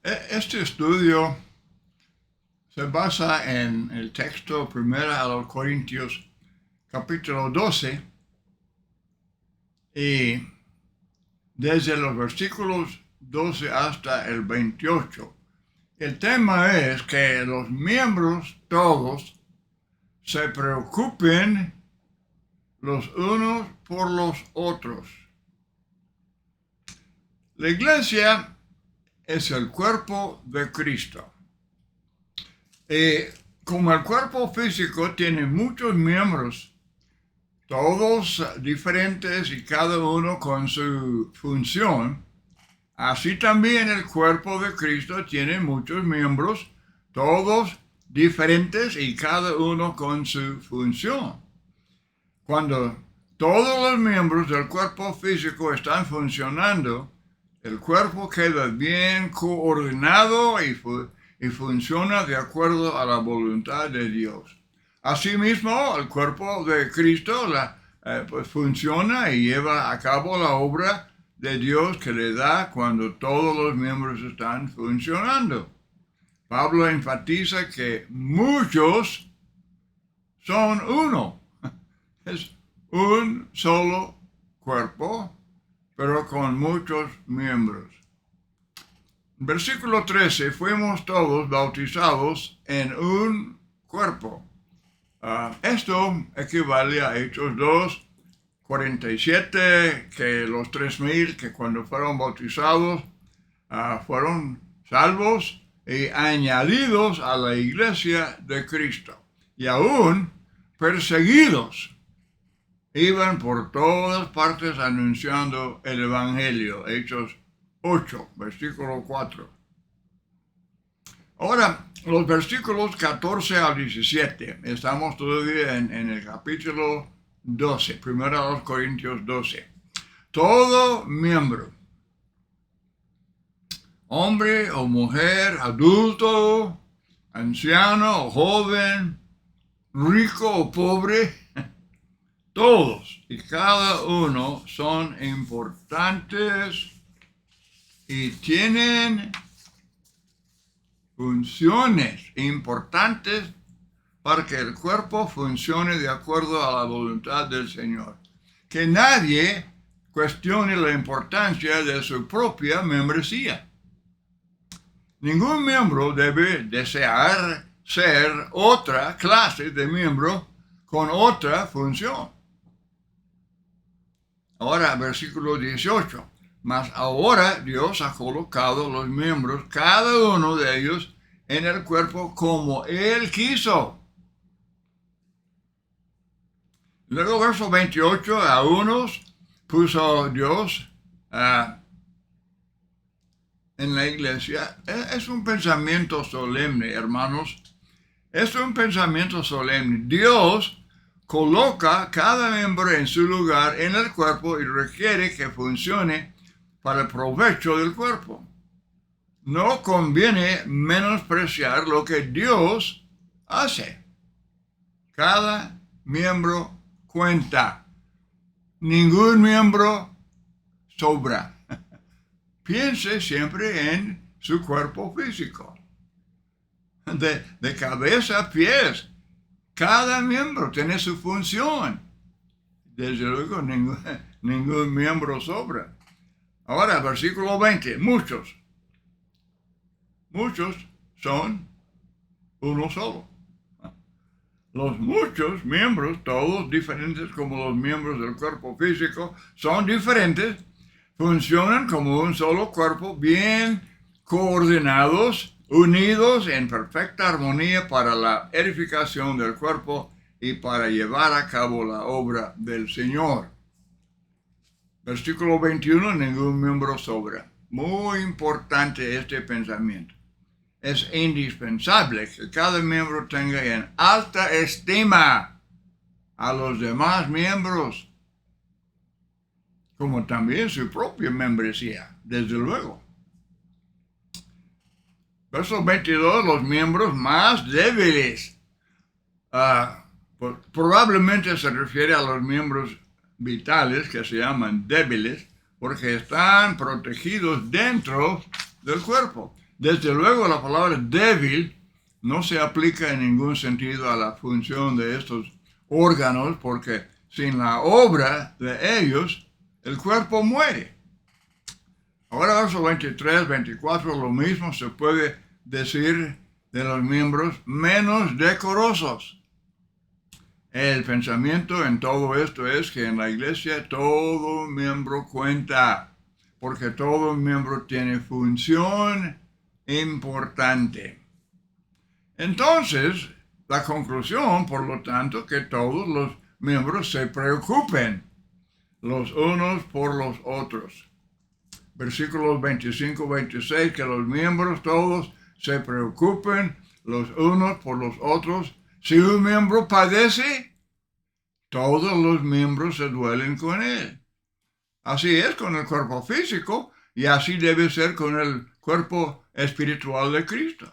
Este estudio se basa en el texto 1 Corintios capítulo 12 y desde los versículos 12 hasta el 28. El tema es que los miembros todos se preocupen los unos por los otros. La iglesia es el cuerpo de Cristo. Y como el cuerpo físico tiene muchos miembros, todos diferentes y cada uno con su función, así también el cuerpo de Cristo tiene muchos miembros, todos diferentes y cada uno con su función. Cuando todos los miembros del cuerpo físico están funcionando, el cuerpo queda bien coordinado y funciona de acuerdo a la voluntad de Dios. Asimismo, el cuerpo de Cristo pues funciona y lleva a cabo la obra de Dios que le da cuando todos los miembros están funcionando. Pablo enfatiza que muchos son uno. Es un solo cuerpo, pero con muchos miembros. Versículo 13, fuimos todos bautizados en un cuerpo. Esto equivale a Hechos 2, 47, que los 3,000 que cuando fueron bautizados fueron salvos y añadidos a la iglesia de Cristo. Y aún perseguidos, iban por todas partes anunciando el Evangelio. Hechos 8, versículo 4. Ahora, los versículos 14 al 17. Estamos todavía en el capítulo 12, 1 Corintios 12. Todo miembro, hombre o mujer, adulto, anciano o joven, rico o pobre, todos y cada uno son importantes y tienen funciones importantes para que el cuerpo funcione de acuerdo a la voluntad del Señor. Que nadie cuestione la importancia de su propia membresía. Ningún miembro debe desear ser otra clase de miembro con otra función. Ahora, versículo 18. Mas ahora Dios ha colocado los miembros, cada uno de ellos, en el cuerpo como Él quiso. Luego, verso 28, a unos puso Dios en la iglesia. Es un pensamiento solemne, hermanos. Es un pensamiento solemne. Dios coloca cada miembro en su lugar en el cuerpo y requiere que funcione para el provecho del cuerpo. No conviene menospreciar lo que Dios hace. Cada miembro cuenta. Ningún miembro sobra. Piense siempre en su cuerpo físico. De cabeza a pies. Cada miembro tiene su función. Desde luego, ningún miembro sobra. Ahora, versículo 20. Muchos son uno solo. Los muchos miembros, todos diferentes como los miembros del cuerpo físico, son diferentes, funcionan como un solo cuerpo, bien coordinados, unidos en perfecta armonía para la edificación del cuerpo y para llevar a cabo la obra del Señor. Versículo 21, ningún miembro sobra. Muy importante este pensamiento. Es indispensable que cada miembro tenga en alta estima a los demás miembros, como también su propia membresía, desde luego. Verso 22, los miembros más débiles. Probablemente se refiere a los miembros vitales que se llaman débiles porque están protegidos dentro del cuerpo. Desde luego la palabra débil no se aplica en ningún sentido a la función de estos órganos, porque sin la obra de ellos, el cuerpo muere. Ahora, verso 23, 24, lo mismo se puede decir de los miembros menos decorosos. El pensamiento en todo esto es que en la iglesia todo miembro cuenta, porque todo miembro tiene función importante. Entonces, la conclusión, por lo tanto, que todos los miembros se preocupen los unos por los otros. Versículos 25-26, que los miembros todos se preocupen los unos por los otros. Si un miembro padece, todos los miembros se duelen con él. Así es con el cuerpo físico y así debe ser con el cuerpo espiritual de Cristo.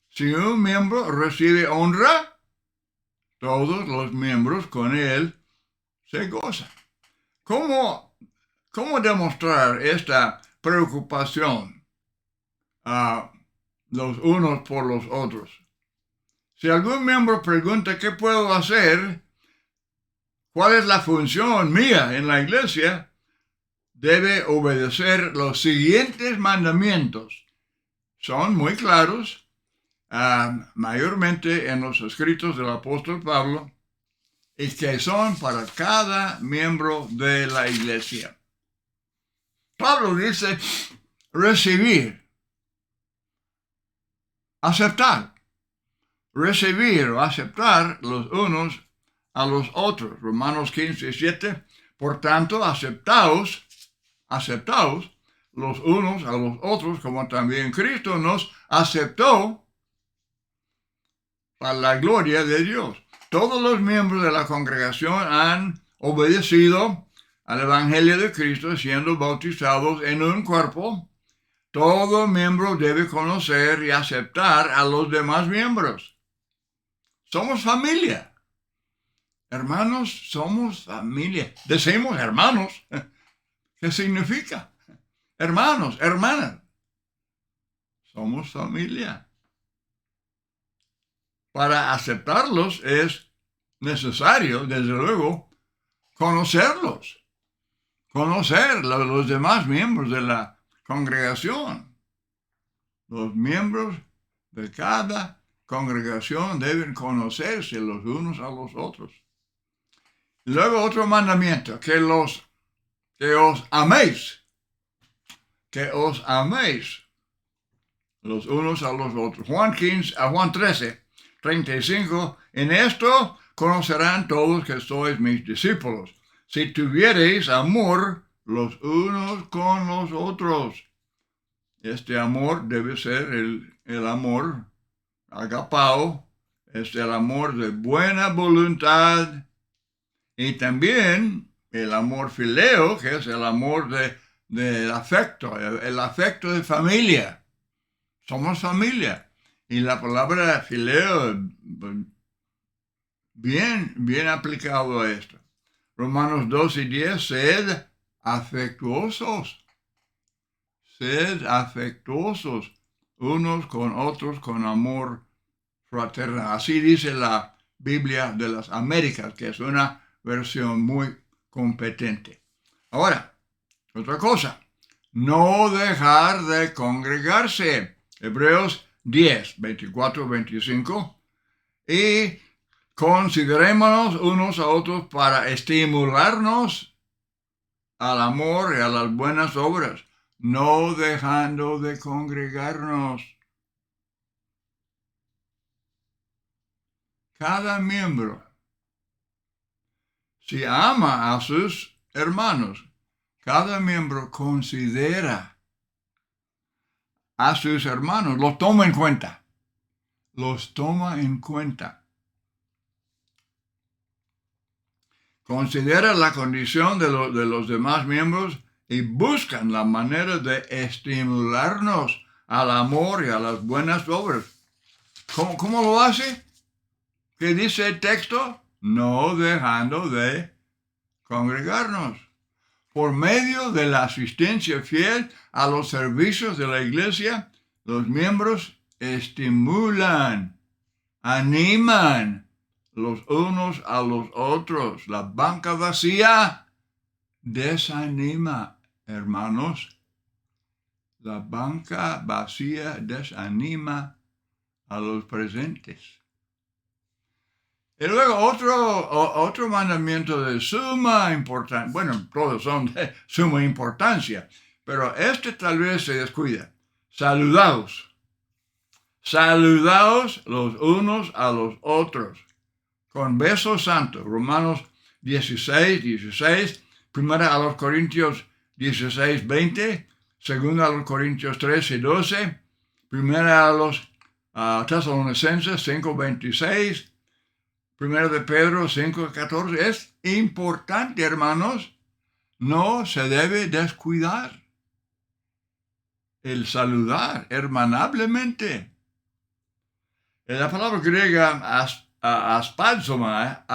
Si un miembro recibe honra, todos los miembros con él se gozan. ¿Cómo demostrar esta preocupación los unos por los otros? Si algún miembro pregunta qué puedo hacer, cuál es la función mía en la iglesia, debe obedecer los siguientes mandamientos. Son muy claros, mayormente en los escritos del apóstol Pablo, y que son para cada miembro de la iglesia. Pablo dice recibir, aceptar, recibir o aceptar los unos a los otros. Romanos 15:7. Por tanto, aceptaos los unos a los otros, como también Cristo nos aceptó para la gloria de Dios. Todos los miembros de la congregación han obedecido al Evangelio de Cristo, siendo bautizados en un cuerpo. Todo miembro debe conocer y aceptar a los demás miembros. Somos familia. Hermanos, somos familia. Decimos hermanos. ¿Qué significa? Hermanos, hermanas. Somos familia. Para aceptarlos es necesario, desde luego, conocerlos. Conocer los demás miembros de la congregación. Los miembros de cada congregación deben conocerse los unos a los otros. Luego otro mandamiento, que os améis. Que os améis los unos a los otros. Juan 13:35. En esto conocerán todos que sois mis discípulos, si tuviereis amor los unos con los otros. Este amor debe ser el amor agapao, es el amor de buena voluntad, y también el amor fileo, que es el amor del afecto, el afecto de familia. Somos familia. Y la palabra fileo, bien aplicado a esto. Romanos 2:10, sed afectuosos. Sed afectuosos unos con otros con amor fraternal. Así dice la Biblia de las Américas, que es una versión muy competente. Ahora, otra cosa, no dejar de congregarse. Hebreos 10:24-25. Y considerémonos unos a otros para estimularnos al amor y a las buenas obras, no dejando de congregarnos. Cada miembro, si ama a sus hermanos, cada miembro considera a sus hermanos, los toma en cuenta. Los toma en cuenta. Considera la condición de los demás miembros y buscan la manera de estimularnos al amor y a las buenas obras. ¿Cómo lo hace? ¿Qué dice el texto? No dejando de congregarnos. Por medio de la asistencia fiel a los servicios de la iglesia, Los miembros estimulan, animan los unos a los otros. La banca vacía desanima, hermanos. La banca vacía desanima a los presentes. Y luego otro mandamiento de suma importancia. Bueno, todos son de suma importancia, pero este tal vez se descuida. Saludaos. Saludaos los unos a los otros con besos santos. Romanos 16, primera a los Corintios 16, 20, segunda a los Corintios 13, 12, primera a los Tesalonicenses 5, 26, primero de Pedro 5, 14. Es importante, hermanos, no se debe descuidar el saludar hermanablemente. La palabra griega aspazoma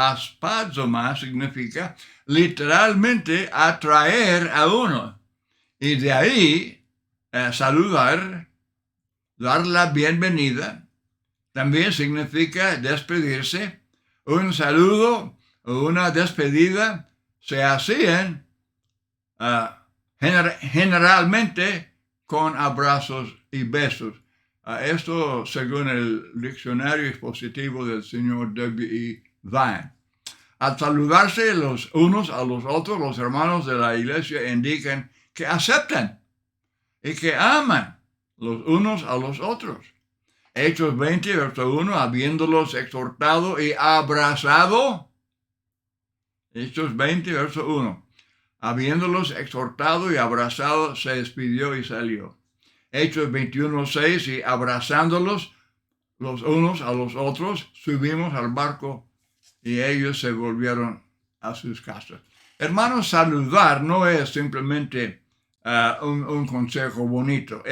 significa literalmente atraer a uno. Y de ahí saludar, dar la bienvenida, también significa despedirse. Un saludo o una despedida se hacían generalmente con abrazos y besos. Esto según el diccionario expositivo del señor W.E. Vine. Al saludarse los unos a los otros, los hermanos de la iglesia indican que aceptan y que aman los unos a los otros. Hechos 20, verso 1, habiéndolos exhortado y abrazado. Hechos 20, verso 1. Habiéndolos exhortado y abrazado, se despidió y salió. Hechos 21:6, y abrazándolos los unos a los otros, subimos al barco y ellos se volvieron a sus casas. Hermanos, saludar no es simplemente un consejo bonito,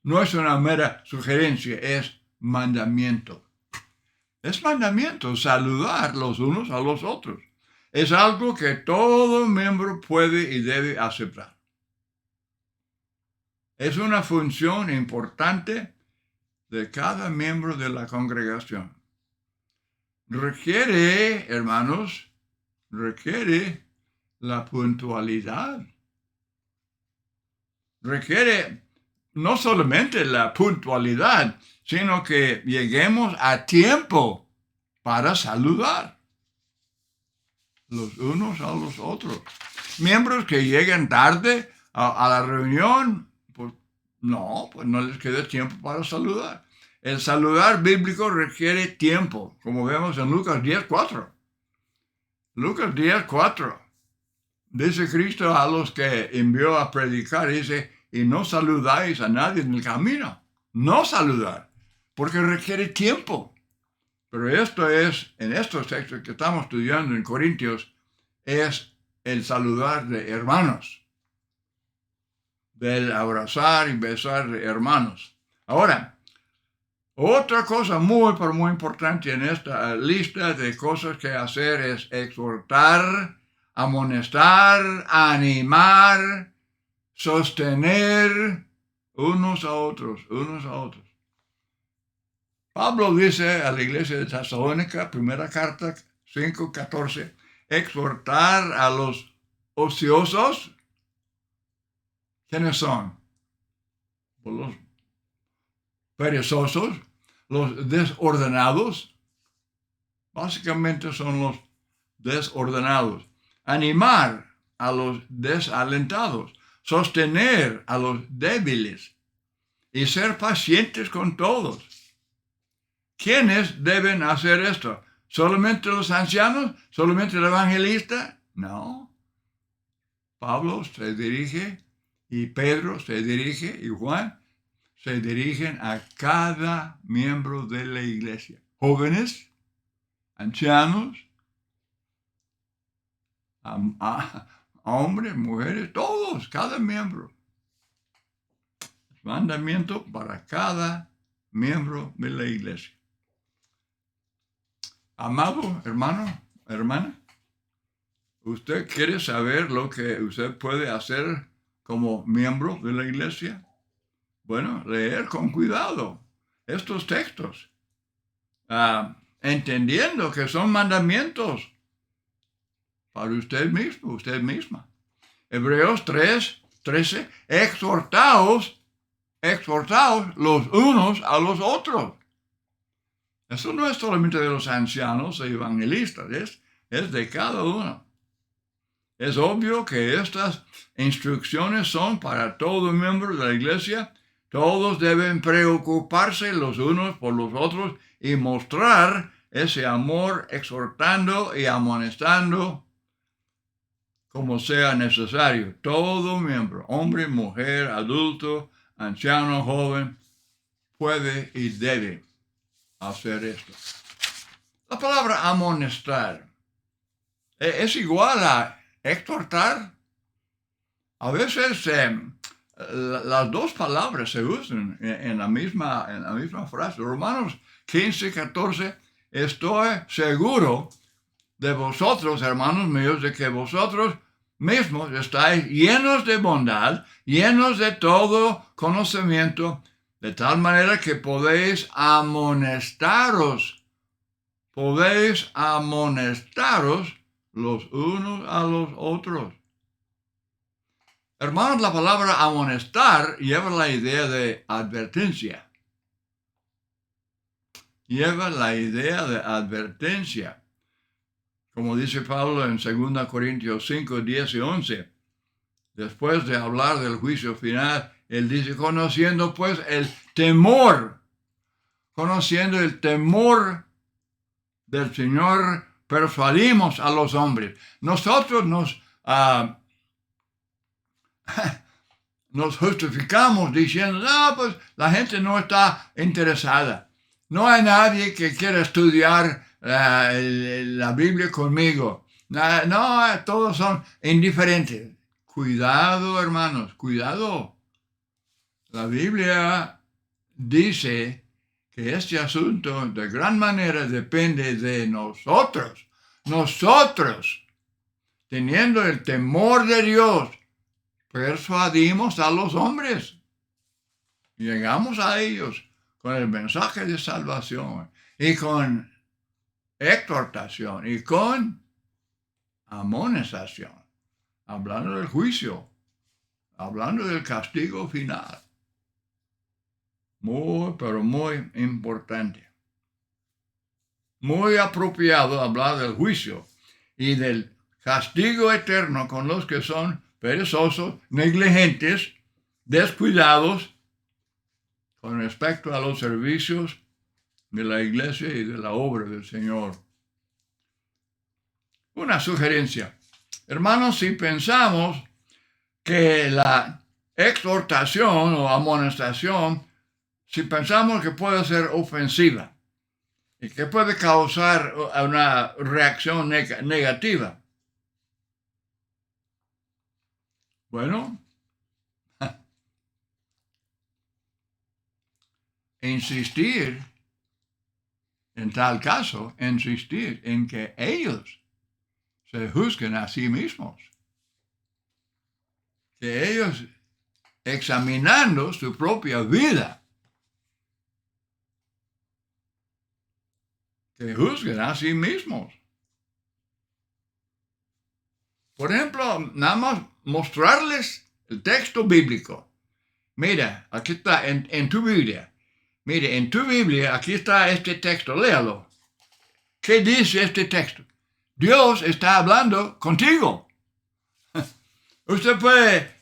no es una mera sugerencia, es mandamiento. Es mandamiento saludar los unos a los otros. Es algo que todo miembro puede y debe aceptar. Es una función importante de cada miembro de la congregación. Requiere, hermanos, la puntualidad. Requiere no solamente la puntualidad, sino que lleguemos a tiempo para saludar los unos a los otros. Miembros que lleguen tarde a la reunión, pues no les queda tiempo para saludar. El saludar bíblico requiere tiempo, como vemos en Lucas 10:4. Lucas 10:4. Dice Cristo a los que envió a predicar, dice, y no saludáis a nadie en el camino. No saludar, porque requiere tiempo. Pero en estos textos que estamos estudiando en Corintios, es el saludar de hermanos, del abrazar y besar de hermanos. Ahora, otra cosa muy importante en esta lista de cosas que hacer es exhortar, amonestar, animar, sostener unos a otros. Pablo dice a la iglesia de Tesalónica, primera carta 5:14, exhortar a los ociosos. ¿Quiénes son? Pues los perezosos, los desordenados. Básicamente son los desordenados. Animar a los desalentados. Sostener a los débiles. Y ser pacientes con todos. ¿Quiénes deben hacer esto? ¿Solamente los ancianos? ¿Solamente el evangelista? No. Pablo se dirige, y Pedro se dirige, y Juan se dirigen a cada miembro de la iglesia. Jóvenes, ancianos, hombres, mujeres, todos, cada miembro. Mandamiento para cada miembro de la iglesia. Amado hermano, hermana, ¿usted quiere saber lo que usted puede hacer como miembro de la iglesia? Bueno, leer con cuidado estos textos, entendiendo que son mandamientos para usted mismo, usted misma. Hebreos 3:13, exhortaos los unos a los otros. Eso no es solamente de los ancianos e evangelistas, es de cada uno. Es obvio que estas instrucciones son para todo miembro de la iglesia. Todos deben preocuparse los unos por los otros y mostrar ese amor exhortando y amonestando como sea necesario. Todo miembro, hombre, mujer, adulto, anciano, joven, puede y debe hacer esto. La palabra amonestar es igual a exhortar. A veces las dos palabras se usan en la misma frase. Romanos 15:14, estoy seguro de vosotros, hermanos míos, de que vosotros mismos estáis llenos de bondad, llenos de todo conocimiento, de tal manera que podéis amonestaros los unos a los otros. Hermanos, la palabra amonestar lleva la idea de advertencia. Como dice Pablo en 2 Corintios 5, 10 y 11. Después de hablar del juicio final, él dice, conociendo el temor del Señor, persuadimos a los hombres. Nosotros nos justificamos diciendo, no, pues la gente no está interesada. No hay nadie que quiera estudiar la Biblia conmigo. No, todos son indiferentes. Cuidado, hermanos, cuidado. La Biblia dice que este asunto de gran manera depende de nosotros. Nosotros, teniendo el temor de Dios, persuadimos a los hombres. Llegamos a ellos con el mensaje de salvación y con exhortación y con amonestación, hablando del juicio, hablando del castigo final. Muy, pero muy importante. Muy apropiado hablar del juicio y del castigo eterno con los que son perezosos, negligentes, descuidados con respecto a los servicios de la iglesia y de la obra del Señor. Una sugerencia. Hermanos, si pensamos que la exhortación o amonestación, si pensamos que puede ser ofensiva y que puede causar una reacción negativa, bueno, insistir en que ellos se juzguen a sí mismos, que ellos examinando su propia vida, que juzguen a sí mismos. Por ejemplo, nada más mostrarles el texto bíblico. Mira, aquí está en tu Biblia. Mire, en tu Biblia, aquí está este texto, léalo. ¿Qué dice este texto? Dios está hablando contigo. Usted puede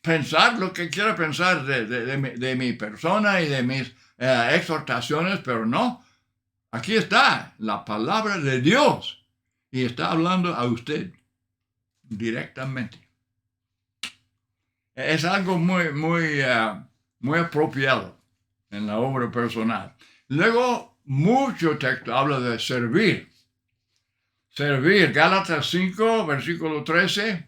pensar lo que quiera pensar de mi persona y de mis exhortaciones, pero no. Aquí está la palabra de Dios y está hablando a usted directamente. Es algo muy apropiado en la obra personal. Luego, mucho texto habla de servir. Servir, Gálatas 5, versículo 13.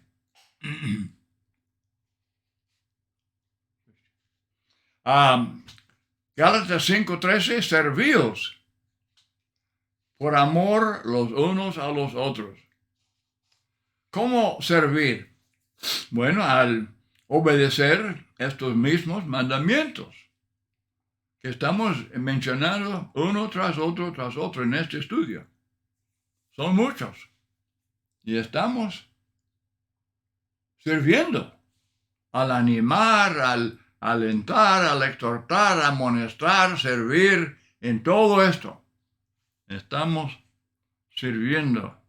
Gálatas 5:13, servíos por amor los unos a los otros. ¿Cómo servir? Bueno, al obedecer estos mismos mandamientos que estamos mencionando uno tras otro en este estudio. Son muchos. Y estamos sirviendo al animar, al alentar, al exhortar, amonestar, servir en todo esto. Estamos sirviendo.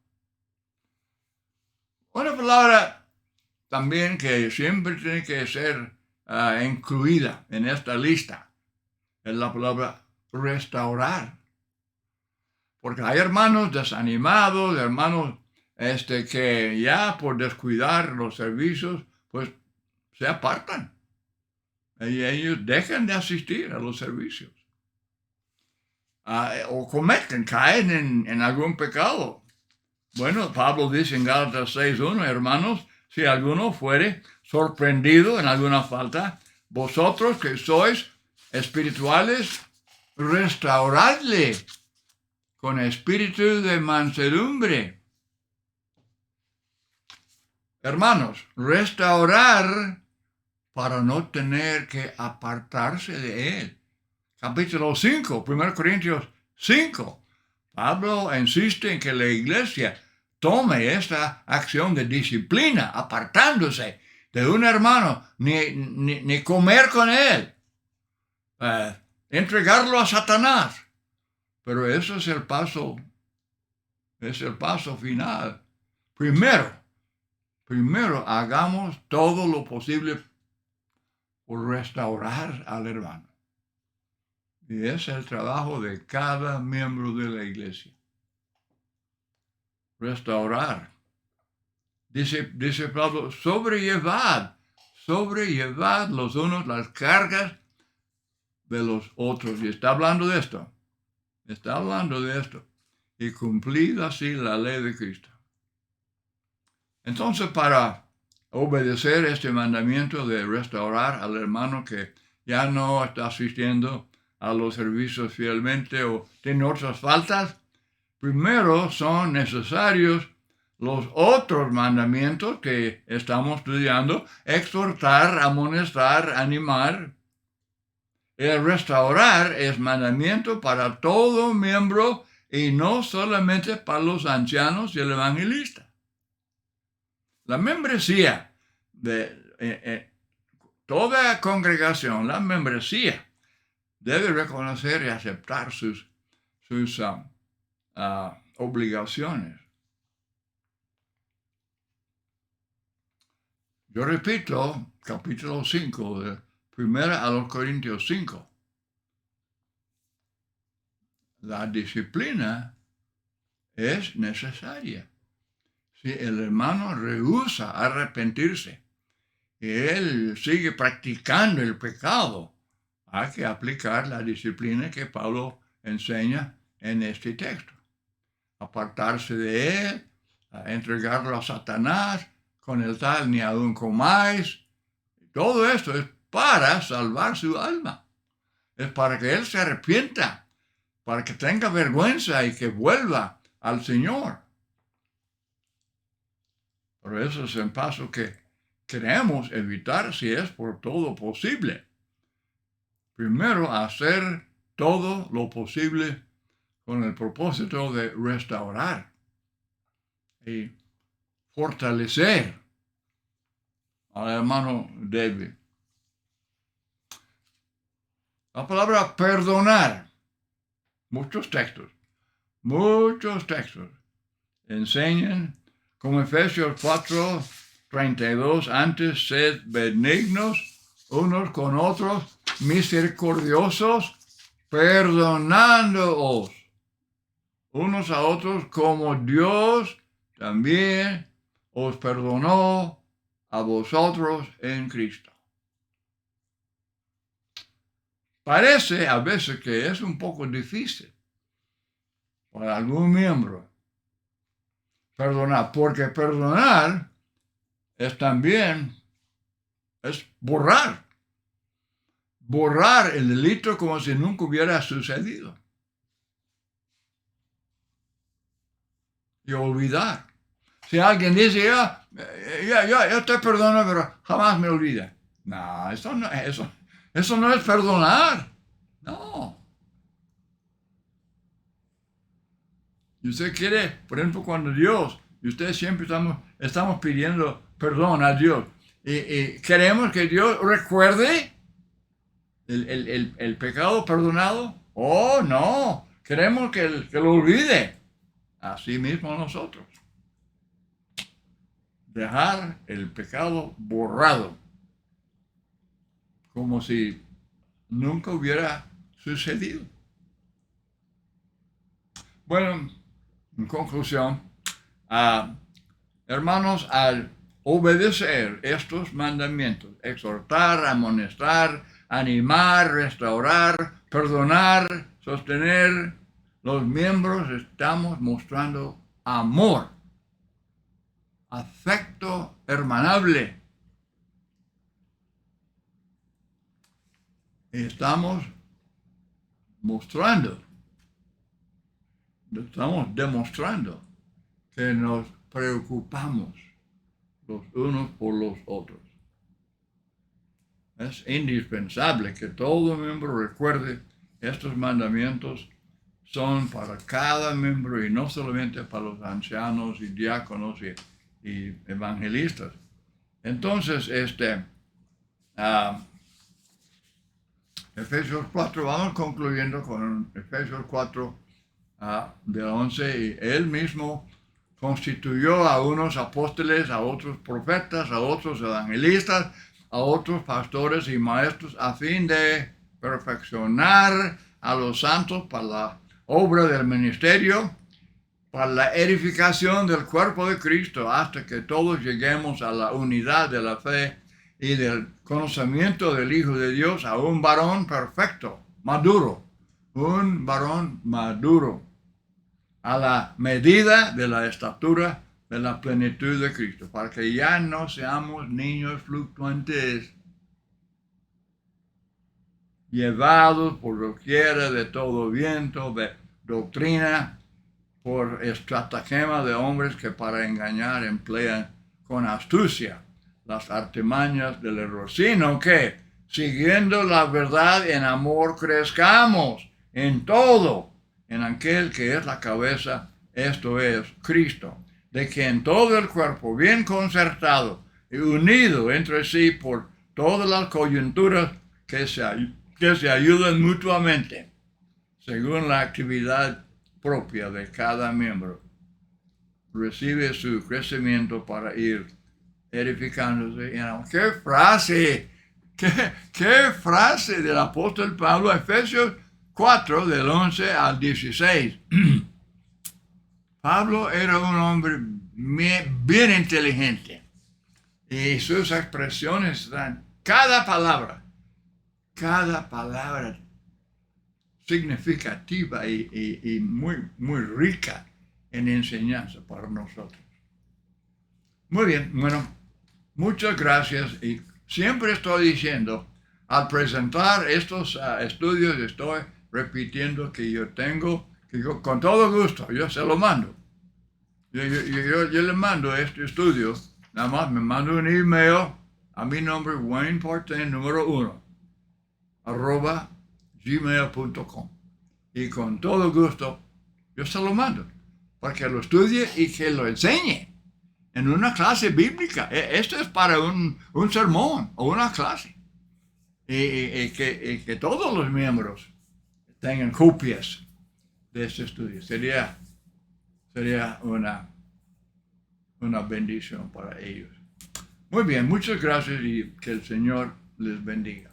Una palabra también que siempre tiene que ser incluida en esta lista es la palabra restaurar. Porque hay hermanos desanimados, hermanos que ya por descuidar los servicios, pues se apartan. Y ellos dejan de asistir a los servicios. O caen en algún pecado. Bueno, Pablo dice en Gálatas 6:1, hermanos, si alguno fuere sorprendido en alguna falta, vosotros que sois espirituales, restauradle con espíritu de mansedumbre. Hermanos, restaurar para no tener que apartarse de él. Capítulo 5, 1 Corintios 5. Pablo insiste en que la iglesia tome esta acción de disciplina, apartándose de un hermano, ni comer con él, entregarlo a Satanás. Pero eso es el paso final. Primero hagamos todo lo posible por restaurar al hermano. Y es el trabajo de cada miembro de la iglesia. Restaurar. Dice Pablo, sobrellevad los unos las cargas de los otros. Y está hablando de esto. Y cumplid así la ley de Cristo. Entonces, para obedecer este mandamiento de restaurar al hermano que ya no está asistiendo a los servicios fielmente o tiene otras faltas, primero son necesarios los otros mandamientos que estamos estudiando: exhortar, amonestar, animar. El restaurar es mandamiento para todo miembro y no solamente para los ancianos y el evangelista. La membresía de toda congregación, la membresía debe reconocer y aceptar sus obligaciones. Yo repito, capítulo 5 de 1 Corintios 5. La disciplina es necesaria. Si el hermano rehúsa arrepentirse y él sigue practicando el pecado, hay que aplicar la disciplina que Pablo enseña en este texto. Apartarse de él, entregarlo a Satanás, con el tal ni aun comáis. Todo esto es para salvar su alma. Es para que él se arrepienta, para que tenga vergüenza y que vuelva al Señor. Pero eso es el paso que queremos evitar si es por todo posible. Primero, hacer todo lo posible con el propósito de restaurar y fortalecer al hermano débil. La palabra perdonar, muchos textos enseñan, como Efesios 4:32, antes sed benignos unos con otros, misericordiosos, perdonándoos unos a otros como Dios también os perdonó a vosotros en Cristo. Parece a veces que es un poco difícil para algún miembro perdonar, porque perdonar es también borrar el delito como si nunca hubiera sucedido y olvidar. Si alguien dice, yo te perdono, pero jamás me olvida. No, eso no es perdonar. No. Y usted quiere, por ejemplo, cuando Dios, y ustedes siempre estamos pidiendo perdón a Dios, y queremos que Dios recuerde el pecado perdonado. Oh, no, queremos que lo olvide. Así mismo nosotros. Dejar el pecado borrado, como si nunca hubiera sucedido. Bueno, en conclusión, hermanos, al obedecer estos mandamientos, exhortar, amonestar, animar, restaurar, perdonar, sostener, los miembros estamos mostrando amor, afecto hermanable. Estamos demostrando que nos preocupamos los unos por los otros. Es indispensable que todo miembro recuerde estos mandamientos son para cada miembro y no solamente para los ancianos y diáconos y evangelistas. Entonces, Efesios 4, vamos concluyendo con Efesios 4, del 11, y él mismo constituyó a unos apóstoles, a otros profetas, a otros evangelistas, a otros pastores y maestros, a fin de perfeccionar a los santos para la obra del ministerio, para la edificación del cuerpo de Cristo, hasta que todos lleguemos a la unidad de la fe y del conocimiento del Hijo de Dios, a un varón perfecto, maduro, un varón maduro, a la medida de la estatura de la plenitud de Cristo, para que ya no seamos niños fluctuantes, llevados por doquiera de todo viento de doctrina, por estratagema de hombres que para engañar emplean con astucia las artimañas del error, sino que, siguiendo la verdad en amor, crezcamos en todo, en aquel que es la cabeza, esto es Cristo, de quien todo el cuerpo, bien concertado y unido entre sí por todas las coyunturas que se ayudan mutuamente, según la actividad propia de cada miembro, recibe su crecimiento para ir edificándose. ¡Qué frase! ¡Qué frase del apóstol Pablo! Efesios 4, del 11 al 16. Pablo era un hombre bien inteligente y sus expresiones dan cada palabra significativa y muy rica en enseñanza para nosotros. Muy bien, bueno, muchas gracias, y siempre estoy diciendo, al presentar estos estudios, estoy repitiendo que yo con todo gusto, yo se lo mando. Yo le mando este estudio, nada más me mando un email a mi nombre, Wayne Partain, número 1, @gmail.com. Y con todo gusto, yo se lo mando, para que lo estudie y que lo enseñe en una clase bíblica. Esto es para un sermón o una clase. Y que todos los miembros tengan copias de este estudio. Sería una bendición para ellos. Muy bien, muchas gracias y que el Señor les bendiga.